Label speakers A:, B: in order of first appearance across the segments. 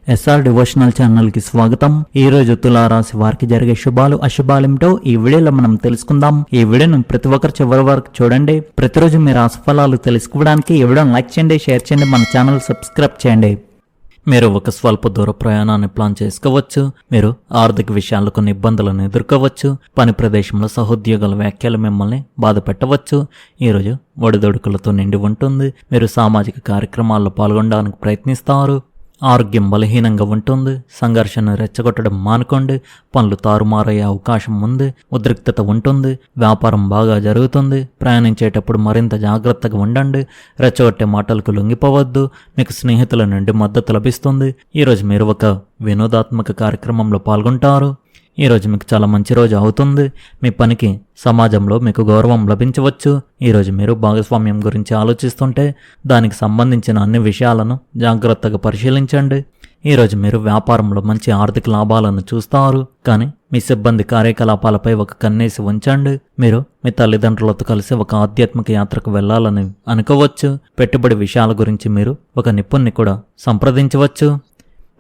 A: SR devotional channel కి స్వాగతం. ఈ రోజు తులారాశి వారికి జరిగే శుభాలు అశుభాలేమిటో ఈ వీడియోలో మనం తెలుసుకుందాం. ఈ వీడియోను ప్రతి ఒక్కరు చివరి వరకు చూడండి. ప్రతిరోజు మీ రాశి ఫలాలు తెలుసుకోవడానికి ఈ వీడియోను లైక్ చేయండి, షేర్ చేయండి, మన ఛానల్ సబ్స్క్రైబ్ చేయండి. మీరు ఒక స్వల్ప దూర ప్రయాణాన్ని ప్లాన్ చేసుకోవచ్చు. మీరు ఆర్థిక విషయాల్లో కొన్ని ఇబ్బందులను ఎదుర్కోవచ్చు. పని ప్రదేశంలో సహోద్యోగుల వ్యాఖ్యలు మిమ్మల్ని బాధ పెట్టవచ్చు. ఈరోజు ఒడిదొడుకులతో నిండి ఉంటుంది. మీరు సామాజిక కార్యక్రమాల్లో పాల్గొనడానికి ప్రయత్నిస్తారు. ఆరోగ్యం బలహీనంగా ఉంటుంది. సంఘర్షణ రెచ్చగొట్టడం మానుకోండి. పనులు తారుమారయ్యే అవకాశం ఉంది. ఉద్రిక్తత ఉంటుంది. వ్యాపారం బాగా జరుగుతుంది. ప్రయాణించేటప్పుడు మరింత జాగ్రత్తగా ఉండండి. రెచ్చగొట్టే మాటలకు లొంగిపోవద్దు. మీకు స్నేహితుల నుండి మద్దతు లభిస్తుంది. ఈరోజు మీరు ఒక వినోదాత్మక కార్యక్రమంలో పాల్గొంటారు. ఈరోజు మీకు చాలా మంచి రోజు అవుతుంది. మీ పనికి సమాజంలో మీకు గౌరవం లభించవచ్చు. ఈరోజు మీరు భాగస్వామ్యం గురించి ఆలోచిస్తుంటే దానికి సంబంధించిన అన్ని విషయాలను జాగ్రత్తగా పరిశీలించండి. ఈరోజు మీరు వ్యాపారంలో మంచి ఆర్థిక లాభాలను చూస్తారు. కానీ మీ సిబ్బంది కార్యకలాపాలపై ఒక కన్నేసి ఉంచండి. మీరు మీ తల్లిదండ్రులతో కలిసి ఒక ఆధ్యాత్మిక యాత్రకు వెళ్లాలని అనుకోవచ్చు. పెట్టుబడి విషయాల గురించి మీరు ఒక నిపుణుని కూడా సంప్రదించవచ్చు.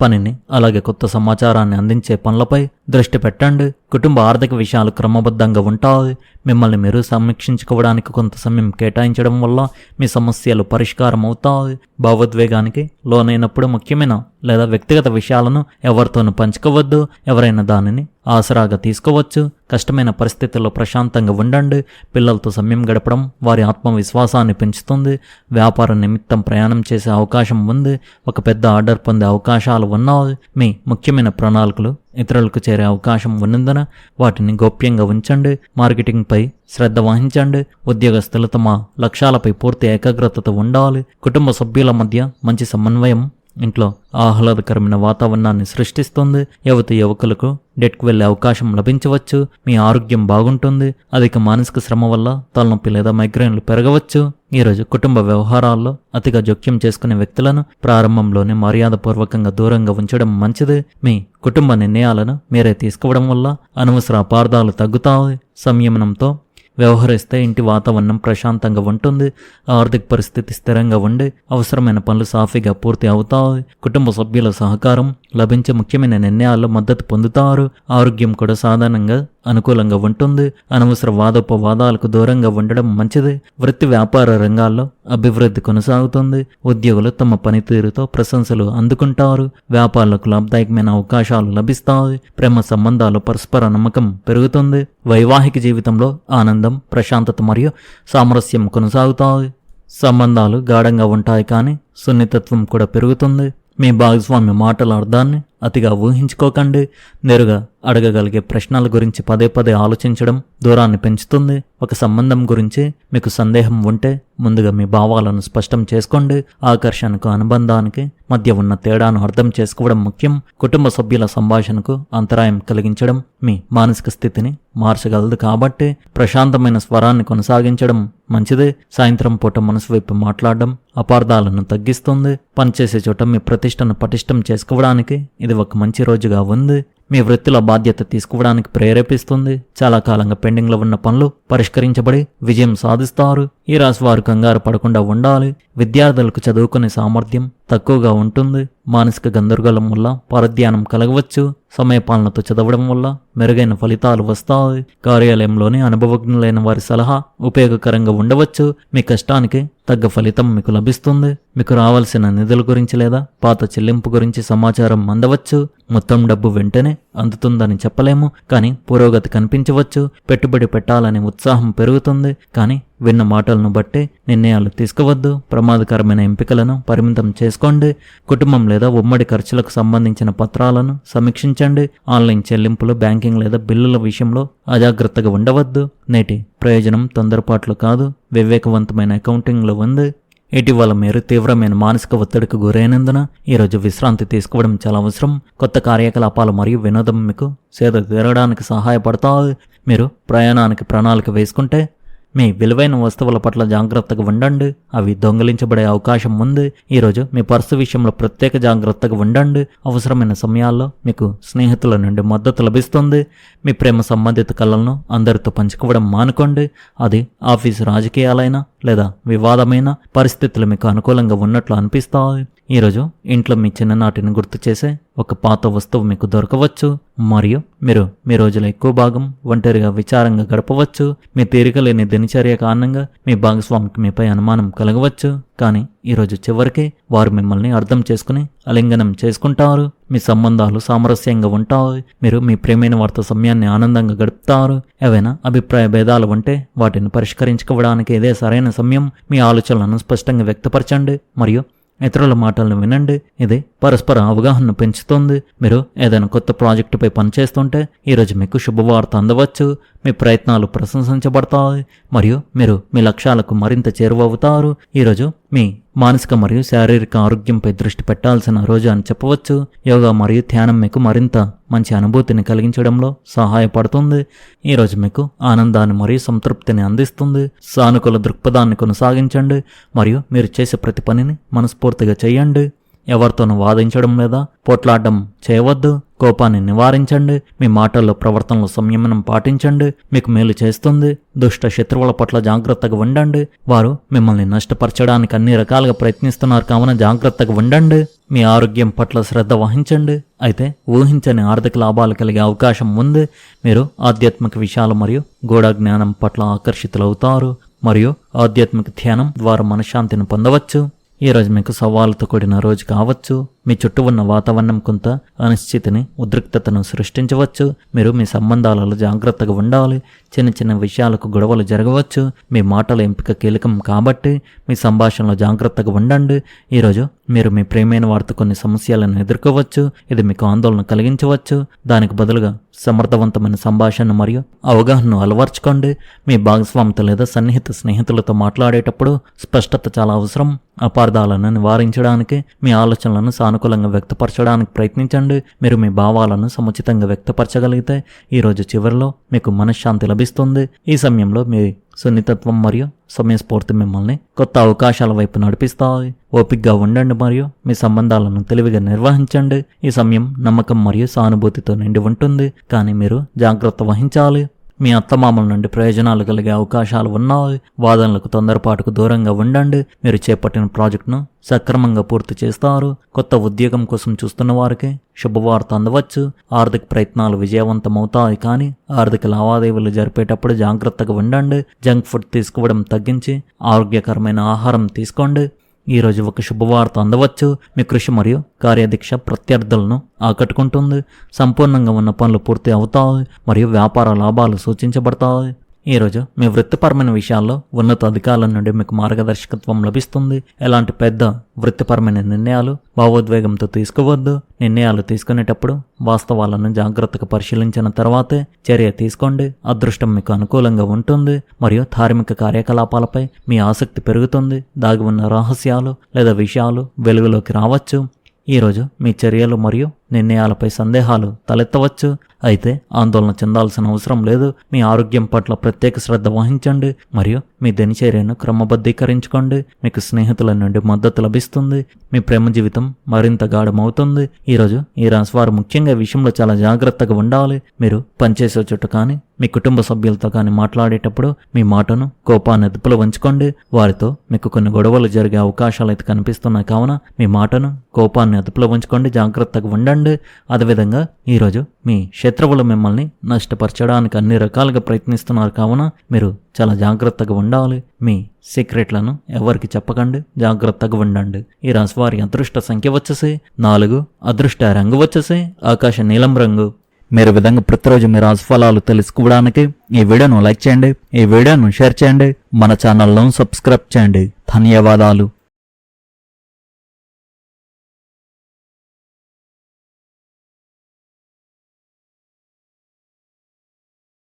A: పనిని అలాగే కొత్త సమాచారాన్ని అందించే పనులపై దృష్టి పెట్టండి. కుటుంబ ఆర్థిక విషయాలు క్రమబద్ధంగా ఉంటాయి. మిమ్మల్ని మీరు సమీక్షించుకోవడానికి కొంత సమయం కేటాయించడం వల్ల మీ సమస్యలు పరిష్కారం అవుతాయి. భావోద్వేగానికి లోనైనప్పుడు ముఖ్యమైన లేదా వ్యక్తిగత విషయాలను ఎవరితోనూ పంచుకోవద్దు. ఎవరైనా దానిని ఆసరాగా తీసుకోవచ్చు. కష్టమైన పరిస్థితుల్లో ప్రశాంతంగా ఉండండి. పిల్లలతో సమయం గడపడం వారి ఆత్మవిశ్వాసాన్ని పెంచుతుంది. వ్యాపార నిమిత్తం ప్రయాణం చేసే అవకాశం ఉంది. ఒక పెద్ద ఆర్డర్ పొందే అవకాశాలు ఉన్నాయి. మీ ముఖ్యమైన ప్రణాళికలు ఇతరులకు చేరే అవకాశం ఉన్నందున వాటిని గోప్యంగా ఉంచండి. మార్కెటింగ్ పై శ్రద్ధ వహించండి. ఉద్యోగస్తులు తమ లక్ష్యాలపై పూర్తి ఏకాగ్రతతో ఉండాలి. కుటుంబ సభ్యుల మధ్య మంచి సమన్వయం ఇంట్లో ఆహ్లాదకరమైన వాతావరణాన్ని సృష్టిస్తుంది. యువకులకు డెట్కు వెళ్లే అవకాశం లభించవచ్చు. మీ ఆరోగ్యం బాగుంటుంది. అధిక మానసిక శ్రమ వల్ల తలనొప్పి లేదా మైగ్రేన్లు పెరగవచ్చు. ఈరోజు కుటుంబ వ్యవహారాల్లో అతిగా జోక్యం చేసుకునే వ్యక్తులను ప్రారంభంలోనే మర్యాదపూర్వకంగా దూరంగా ఉంచడం మంచిది. మీ కుటుంబ నిర్ణయాలను మీరే తీసుకోవడం వల్ల అనవసర అపార్థాలు తగ్గుతాయి. సంయమనంతో వ్యవహరిస్తే ఇంటి వాతావరణం ప్రశాంతంగా ఉంటుంది. ఆర్థిక పరిస్థితి స్థిరంగా ఉండి అవసరమైన పనులు సాఫీగా పూర్తి అవుతాయి. కుటుంబ సభ్యుల సహకారం లభించే ముఖ్యమైన నిర్ణయాల్లో మద్దతు పొందుతారు. ఆరోగ్యం కూడా సాధారణంగా అనుకూలంగా ఉంటుంది. అనవసర వాదోపవాదాలకు దూరంగా ఉండడం మంచిది. వృత్తి వ్యాపార రంగాల్లో అభివృద్ధి కొనసాగుతుంది. ఉద్యోగులు తమ పనితీరుతో ప్రశంసలు అందుకుంటారు. వ్యాపారులకు లాభదాయకమైన అవకాశాలు లభిస్తాయి. ప్రేమ సంబంధాలు పరస్పర నమ్మకం పెరుగుతుంది. వైవాహిక జీవితంలో ఆనందం, ప్రశాంతత మరియు సామరస్యం కొనసాగుతాయి. సంబంధాలు గాఢంగా ఉంటాయి, కానీ సున్నితత్వం కూడా పెరుగుతుంది. మీ భాగస్వామి మాటల అర్థాన్ని అతిగా ఊహించుకోకండి. నేరుగా అడగగలిగే ప్రశ్నల గురించి పదే పదే ఆలోచించడం దూరాన్ని పెంచుతుంది. ఒక సంబంధం గురించి మీకు సందేహం ఉంటే ముందుగా మీ భావాలను స్పష్టం చేసుకోండి. ఆకర్షణకు అనుబంధానికి మధ్య ఉన్న తేడాను అర్థం చేసుకోవడం ముఖ్యం. కుటుంబ సభ్యుల సంభాషణకు అంతరాయం కలిగించడం మీ మానసిక స్థితిని మార్చగలదు. కాబట్టి ప్రశాంతమైన స్వరాన్ని కొనసాగించడం మంచిదే. సాయంత్రం పూట మనసు వైపు మాట్లాడడం అపార్థాలను తగ్గిస్తుంది. పనిచేసే చోట మీ ప్రతిష్టను పటిష్టం చేసుకోవడానికి ఇది ఒక మంచి రోజుగా ఉంది. మీ వృత్తిలో బాధ్యత తీసుకోవడానికి ప్రేరేపిస్తుంది. చాలా కాలంగా పెండింగ్లో ఉన్న పనులు పరిష్కరించబడి విజయం సాధిస్తారు. ఈ రాశి వారు కంగారు పడకుండా ఉండాలి. విద్యార్థులకు చదువుకునే సామర్థ్యం తక్కువగా ఉంటుంది. మానసిక గందరగోళం వల్ల పరధ్యానం కలగవచ్చు. సమయపాలనతో చదవడం వల్ల మెరుగైన ఫలితాలు వస్తాయి. కార్యాలయంలోని అనుభవజ్ఞులైన వారి సలహా ఉపయోగకరంగా ఉండవచ్చు. మీ కష్టానికి తగ్గ ఫలితం మీకు లభిస్తుంది. మీకు రావాల్సిన నిధుల గురించి లేదా పాత చెల్లింపు గురించి సమాచారం అందవచ్చు. మొత్తం డబ్బు వెంటనే అందుతుందని చెప్పలేము, కానీ పురోగతి కనిపించవచ్చు. పెట్టుబడి పెట్టాలనే ఉత్సాహం పెరుగుతుంది, కానీ విన్న మాటలను బట్టి నిర్ణయాలు తీసుకోవద్దు. ప్రమాదకరమైన ఎంపికలను పరిమితం చేసుకోండి. కుటుంబం లేదా ఉమ్మడి ఖర్చులకు సంబంధించిన పత్రాలను సమీక్షించండి. ఆన్లైన్ చెల్లింపులు, బ్యాంకింగ్ లేదా బిల్లుల విషయంలో అజాగ్రత్తగా ఉండవద్దు. నేటి ప్రయోజనం తొందరపాట్లు కాదు, వివేకవంతమైన అకౌంటింగ్లో ఉంది. ఇటీవల మీరు తీవ్రమైన మానసిక ఒత్తిడికి గురైనందున ఈరోజు విశ్రాంతి తీసుకోవడం చాలా అవసరం. కొత్త కార్యకలాపాలు మరియు వినోదం మీకు సేద తీరడానికి సహాయపడతాయి. మీరు ప్రయాణానికి ప్రణాళిక వేసుకుంటే మీ విలువైన వస్తువుల పట్ల జాగ్రత్తగా ఉండండి. అవి దొంగిలించబడే అవకాశం ఉంది. ఈరోజు మీ పర్సు విషయంలో ప్రత్యేక జాగ్రత్తగా ఉండండి. అవసరమైన సమయాల్లో మీకు స్నేహితుల నుండి మద్దతు లభిస్తుంది. మీ ప్రేమ సంబంధిత కళలను అందరితో పంచుకోవడం మానుకోండి. అది ఆఫీసు రాజకీయాలైనా లేదా వివాదమైన పరిస్థితులు మీకు అనుకూలంగా ఉన్నట్లు అనిపిస్తాయి. ఈరోజు ఇంట్లో మీ చిన్ననాటిని గుర్తు చేసే ఒక పాత వస్తువు మీకు దొరకవచ్చు మరియు మీరు మీ రోజుల ఎక్కువ భాగం ఒంటరిగా విచారంగా గడపవచ్చు. మీ తీరిక లేని దినచర్య కారణంగా మీ భాగస్వామికి మీపై అనుమానం కలగవచ్చు. కానీ ఈరోజు చివరికి వారు మిమ్మల్ని అర్థం చేసుకుని ఆలింగనం చేసుకుంటారు. మీ సంబంధాలు సామరస్యంగా ఉంటాయి. మీరు మీ ప్రేమైన వారితో సమయాన్ని ఆనందంగా గడుపుతారు. ఏవైనా అభిప్రాయ భేదాలు ఉంటే వాటిని పరిష్కరించుకోవడానికి ఇదే సరైన సమయం. మీ ఆలోచనలను స్పష్టంగా వ్యక్తపరచండి మరియు ఇతరుల మాటలను వినండి. ఇది పరస్పర అవగాహనను పెంచుతుంది. మీరు ఏదైనా కొత్త ప్రాజెక్టుపై పనిచేస్తుంటే ఈరోజు మీకు శుభవార్త అందవచ్చు. మీ ప్రయత్నాలు ప్రశంసించబడతాయి మరియు మీరు మీ లక్ష్యాలకు మరింత చేరువవుతారు. ఈరోజు మీ మానసిక మరియు శారీరక ఆరోగ్యంపై దృష్టి పెట్టాల్సిన రోజు అని చెప్పవచ్చు. యోగా మరియు ధ్యానం మీకు మరింత మంచి అనుభూతిని కలిగించడంలో సహాయపడుతుంది. ఈరోజు మీకు ఆనందాన్ని మరియు సంతృప్తిని అందిస్తుంది. సానుకూల దృక్పథాన్ని కొనసాగించండి మరియు మీరు చేసే ప్రతి పనిని మనస్ఫూర్తిగా చేయండి. ఎవరితోనూ వాదించడం లేదా పోట్లాడడం చేయవద్దు. కోపాన్ని నివారించండి. మీ మాటల్లో ప్రవర్తనలో సంయమనం పాటించండి. మీకు మేలు చేస్తుంది. దుష్ట శత్రువుల పట్ల జాగ్రత్తగా ఉండండి. వారు మిమ్మల్ని నష్టపరచడానికి అన్ని రకాలుగా ప్రయత్నిస్తున్నారు కావున జాగ్రత్తగా ఉండండి. మీ ఆరోగ్యం పట్ల శ్రద్ధ వహించండి. అయితే ఊహించని ఆర్థిక లాభాలు కలిగే అవకాశం ఉంది. మీరు ఆధ్యాత్మిక విషయాలు మరియు గూఢ జ్ఞానం పట్ల ఆకర్షితులవుతారు మరియు ఆధ్యాత్మిక ధ్యానం ద్వారా మనశ్శాంతిని పొందవచ్చు. ఈరోజు మీకు సవాలుతో కూడిన రోజు కావచ్చు. మీ చుట్టూ ఉన్న వాతావరణం కొంత అనిశ్చితిని ఉద్రిక్తతను సృష్టించవచ్చు. మీరు మీ సంబంధాలలో జాగ్రత్తగా ఉండాలి. చిన్న చిన్న విషయాలకు గొడవలు జరగవచ్చు. మీ మాటల ఎంపిక కీలకం కాబట్టి మీ సంభాషణలో జాగ్రత్తగా ఉండండి. ఈరోజు మీరు మీ ప్రేమైన వారితో కొన్ని సమస్యలను ఎదుర్కోవచ్చు. ఇది మీకు ఆందోళన కలిగించవచ్చు. దానికి బదులుగా సమర్థవంతమైన సంభాషణ మరియు అవగాహనను అలవర్చుకోండి. మీ భాగస్వామితో లేదా సన్నిహిత స్నేహితులతో మాట్లాడేటప్పుడు స్పష్టత చాలా అవసరం. అపార్థాలను నివారించడానికి మీ ఆలోచనలను సానుకూలంగా వ్యక్తపరచడానికి ప్రయత్నించండి. మీరు మీ భావాలను సముచితంగా వ్యక్తపరచగలిగితే ఈరోజు చివరిలో మీకు మనశ్శాంతి లభిస్తుంది. ఈ సమయంలో మీ సున్నితత్వం మరియు సమయస్ఫూర్తి మిమ్మల్ని కొత్త అవకాశాల వైపు నడిపిస్తాయి. ఓపికగా ఉండండి మరియు మీ సంబంధాలను తెలివిగా నిర్వహించండి. ఈ సమయం నమ్మకం మరియు సానుభూతితో నిండి ఉంటుంది. కానీ మీరు జాగ్రత్త వహించాలి. మీ అత్తమామల నుండి ప్రయోజనాలు కలిగే అవకాశాలు ఉన్నాయి. వాదనలకు తొందరపాటుకు దూరంగా ఉండండి. మీరు చేపట్టిన ప్రాజెక్టును సక్రమంగా పూర్తి చేస్తారు. కొత్త ఉద్యోగం కోసం చూస్తున్న వారికి శుభవార్త అందవచ్చు. ఆర్థిక ప్రయత్నాలు విజయవంతమవుతాయి. కానీ ఆర్థిక లావాదేవీలు జరిపేటప్పుడు జాగ్రత్తగా ఉండండి. జంక్ ఫుడ్ తీసుకోవడం తగ్గించి ఆరోగ్యకరమైన ఆహారం తీసుకోండి. ఈరోజు ఒక శుభవార్త అందవచ్చు. మీ కృషి మరియు కార్యదీక్ష ప్రత్యర్థులను ఆకట్టుకుంటుంది. సంపూర్ణంగా ఉన్న పనులు పూర్తి అవుతాయి మరియు వ్యాపార లాభాలు సూచించబడతాయి. ఈరోజు మీ వృత్తిపరమైన విషయాల్లో ఉన్నత అధికారుల నుండి మీకు మార్గదర్శకత్వం లభిస్తుంది. ఎలాంటి పెద్ద వృత్తిపరమైన నిర్ణయాలు భావోద్వేగంతో తీసుకోవద్దు. నిర్ణయాలు తీసుకునేటప్పుడు వాస్తవాలను జాగ్రత్తగా పరిశీలించిన తర్వాతే చర్య తీసుకోండి. అదృష్టం మీకు అనుకూలంగా ఉంటుంది మరియు ధార్మిక కార్యకలాపాలపై మీ ఆసక్తి పెరుగుతుంది. దాగి ఉన్న రహస్యాలు లేదా విషయాలు వెలుగులోకి రావచ్చు. ఈరోజు మీ చర్యలు మరియు నిర్ణయాలపై సందేహాలు తలెత్తవచ్చు. అయితే ఆందోళన చెందాల్సిన అవసరం లేదు. మీ ఆరోగ్యం పట్ల ప్రత్యేక శ్రద్ధ వహించండి మరియు మీ దినచర్యను క్రమబద్ధీకరించుకోండి. మీకు స్నేహితుల నుండి మద్దతు లభిస్తుంది. మీ ప్రేమ జీవితం మరింత గాఢమవుతుంది. ఈరోజు ఈ రాశివారు ముఖ్యంగా ఈ విషయంలో చాలా జాగ్రత్తగా ఉండాలి. మీరు పనిచేసే చోట కానీ మీ కుటుంబ సభ్యులతో కానీ మాట్లాడేటప్పుడు మీ మాటను కోపాన్ని అదుపులో ఉంచుకోండి. వారితో మీకు కొన్ని గొడవలు జరిగే అవకాశాలు అయితే కనిపిస్తున్నాయి కావున మీ మాటను కోపాన్ని అదుపులో ఉంచుకోండి. జాగ్రత్తగా ఉండండి. అదేవిధంగా ఈరోజు మీ శత్రువులు మిమ్మల్ని నష్టపరచడానికి అన్ని రకాలుగా ప్రయత్నిస్తున్నారు కావున మీరు చాలా జాగ్రత్తగా ఉండాలి. మీ సీక్రెట్లను ఎవరికి చెప్పకండి. జాగ్రత్తగా ఉండండి. ఈ రాశి వారి అదృష్ట సంఖ్య వచ్చేసి 4. అదృష్ట రంగు వచ్చేసి ఆకాశ నీలం రంగు. మీరు విధంగా ప్రతిరోజు మీ రాశి ఫలాలు తెలుసుకోవడానికి ఈ వీడియోను లైక్ చేయండి. ఈ వీడియోను షేర్ చేయండి. మన ఛానల్ను సబ్స్క్రైబ్ చేయండి. ధన్యవాదాలు.